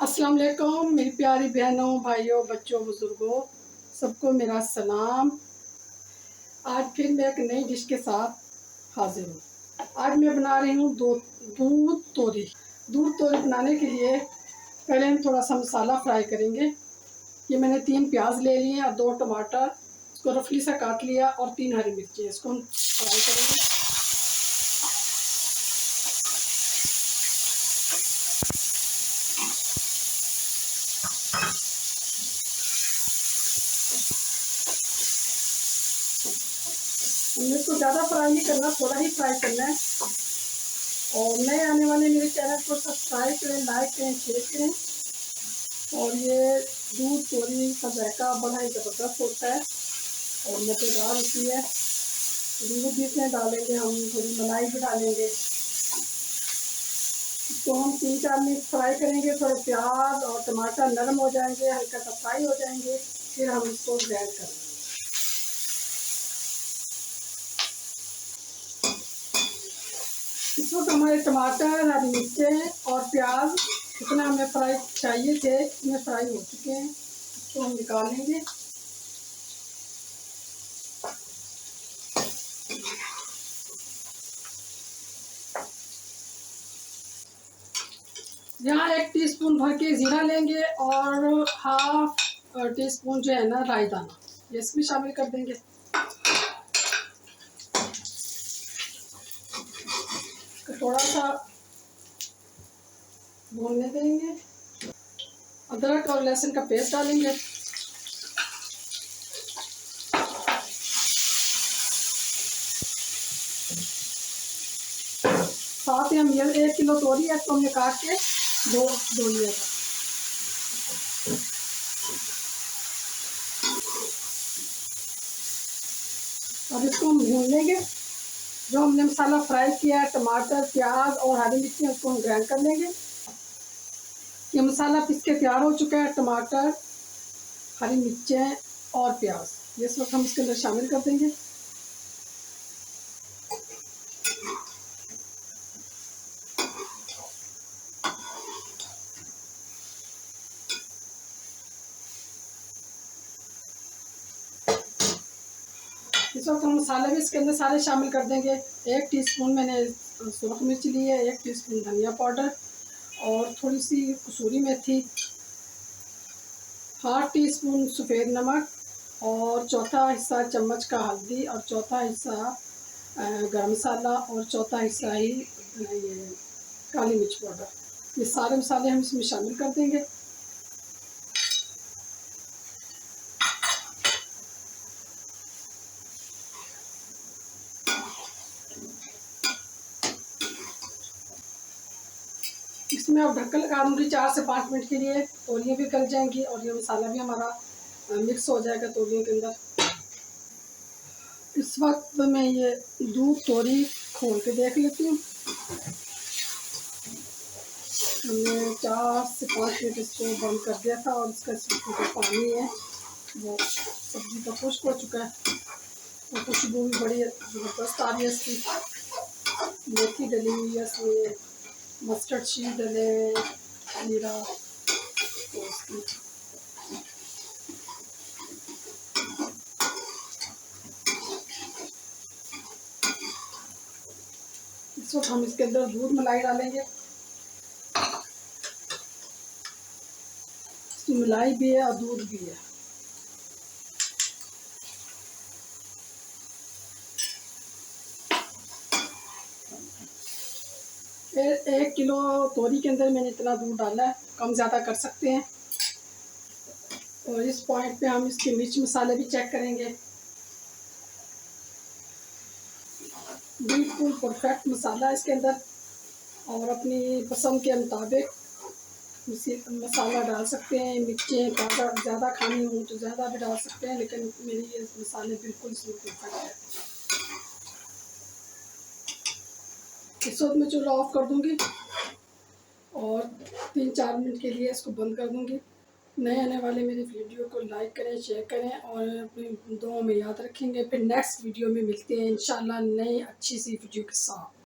अस्सलाम वालेकुम मेरी प्यारी बहनों, भाइयों, बच्चों, बुज़ुर्गों, सबको मेरा सलाम। आज फिर मैं एक नई डिश के साथ हाजिर हूँ। आज मैं बना रही हूँ दूध तोरी। दूध तोरी बनाने के लिए पहले हम थोड़ा सा मसाला फ्राई करेंगे। ये मैंने 3 प्याज ले लिए और 2 टमाटर, इसको रफली सा काट लिया, और 3 हरी मिर्ची, इसको हम फ्राई करेंगे। हमने इसको ज़्यादा फ्राई नहीं करना, थोड़ा ही फ्राई करना है। और नए आने वाले मेरे चैनल को सब्सक्राइब करें, लाइक करें, शेयर करें। और ये दूध तोरी का जायका बड़ा ही ज़बरदस्त होता है और मज़ेदार होती है। दूध भी इसमें डालेंगे, हम थोड़ी मलाई भी डालेंगे। इसको हम 3-4 मिनट फ्राई करेंगे। थोड़े प्याज और टमाटर नरम हो जाएंगे, हल्का सा फ्राई हो जाएंगे, फिर हम इसको ग्राइंड करेंगे। इस वक्त हमारे टमाटर, हरी मिर्चें और प्याज जितना हमें फ्राई चाहिए थे इसमें फ्राई हो चुके हैं। इसको हम निकालेंगे। यहाँ 1 टीस्पून भर के जीरा लेंगे और हाफ टीस्पून जो है ना राई दाना, ये इसमें शामिल कर देंगे। थोड़ा सा भूनने देंगे। अदरक और लहसुन का पेस्ट डालेंगे। साथ ही हम ये 1 किलो तोरी है, इसको हमने काट के धो लिया था। अब इसको हम भून लेंगे। जो हमने मसाला फ्राई किया है, टमाटर, प्याज और हरी मिर्ची, उसको हम ग्राइंड कर लेंगे। ये मसाला पीस के तैयार हो चुका है। टमाटर, हरी मिर्चें और प्याज ये इस वक्त हम इसके अंदर शामिल कर देंगे। इस वक्त हम मसाले भी इसके अंदर सारे शामिल कर देंगे। 1 टीस्पून मैंने सूरख मिर्च ली है, 1 टीस्पून धनिया पाउडर और थोड़ी सी कसूरी मेथी, ½ टीस्पून सफ़ेद नमक और चौथा हिस्सा चम्मच का हल्दी और चौथा हिस्सा गरम मसाला और चौथा हिस्सा ही ये काली मिर्च पाउडर। ये सारे मसाले हम इसमें शामिल कर देंगे। इसमें अब ढक्कन लगा दूँगी 4 से 5 मिनट के लिए। तोरियाँ भी गल जाएंगी और ये मसाला भी हमारा मिक्स हो जाएगा तोरियों के अंदर। इस वक्त मैं ये दूध तोरी खोल के देख लेती हूँ। हमने 4 से 5 मिनट इसको बंद कर दिया था और इसका जो पानी है वो सब्ज़ी का खुश्क हो चुका है और खुशबू भी बड़ी ज़बरदस्त आ रही है इसकी। मेथी डली हुई है इसमें, मस्टर्ड सीड डले, जीरा, तो इसकी इस वक्त हम इसके अंदर दूध मलाई डालेंगे। इसकी मलाई भी है और दूध भी है। 1 किलो तोरी के अंदर मैंने इतना दूध डाला है, कम ज़्यादा कर सकते हैं। और इस पॉइंट पे हम इसके मिर्च मसाले भी चेक करेंगे। बिल्कुल परफेक्ट मसाला है इसके अंदर और अपनी पसंद के मुताबिक मसाला डाल सकते हैं। मिर्चें ज़्यादा खानी हो तो ज़्यादा भी डाल सकते हैं, लेकिन मेरी ये मसाले बिल्कुल इसमें परफेक्ट है। इस वक्त मैं चूल्हा ऑफ कर दूंगी और 3-4 मिनट के लिए इसको बंद कर दूंगी। नए आने वाले मेरी वीडियो को लाइक करें, शेयर करें और अपनी दुआओं में याद रखेंगे। फिर नेक्स्ट वीडियो में मिलते हैं इंशाल्लाह नई अच्छी सी वीडियो के साथ।